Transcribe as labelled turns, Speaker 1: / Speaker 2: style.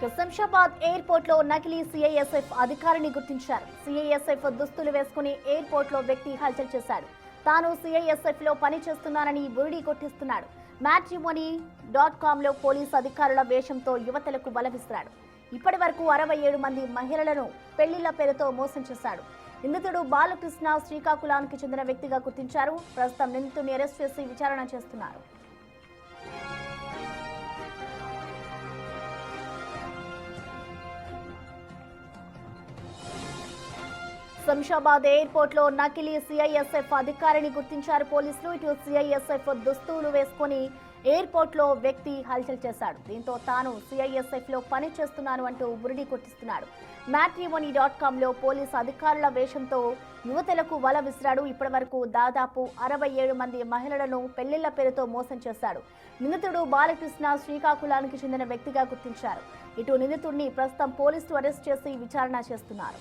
Speaker 1: Shamshabad airport లో నకిలీ CISF అధికారిని గుర్తించారు. సిఐఎస్ఎఫ్ దుస్తులు వేసుకుని ఎయిర్పోర్ట్ లో వ్యక్తి హల్చల్ చేశాడు. తాను సిఐఎస్ఎఫ్ లో పని చేస్తున్నానని బురిడి కొట్టిస్తున్నాడు. matrimony.com లో పోలీసు అధికారుల వేషంతో యువతలకు బలవిస్తున్నాడు. ఇప్పటి వరకు 67 మంది మహిళలను పెళ్లిళ్ల పేరుతో మోసం చేశాడు. నిందితుడు బాలకృష్ణ శ్రీకాకుళానికి చెందిన వ్యక్తిగా గుర్తించారు. ప్రస్తుతం నిందితుడిని అరెస్ట్ చేసి విచారణ చేస్తున్నారు. శంషాబాద్ ఎయిర్పోర్ట్ లో నకిలీ సిఐఎస్ఎఫ్ అధికారిని గుర్తించారు పోలీసులు. ఇటు సిఐఎస్ఎఫ్ దుస్తులు వేసుకుని ఎయిర్పోర్ట్ లో వ్యక్తి హల్చల్ చేశాడు. దీంతో తాను సిఐఎస్ఎఫ్ లో పని చేస్తున్నాను అంటూ బురిడి కొట్టిస్తున్నాడు. matrimony.com లో పోలీసు అధికారుల వేషంతో యువతలకు వల విసిరాడు. ఇప్పటి వరకు దాదాపు 67 మంది మహిళలను పెళ్లిళ్ల పేరుతో మోసం చేశాడు. నిందితుడు బాలకృష్ణ శ్రీకాకుళానికి చెందిన వ్యక్తిగా గుర్తించారు. ఇటు నిందితుడిని ప్రస్తుతం పోలీసులు అరెస్ట్ చేసి విచారణ చేస్తున్నారు.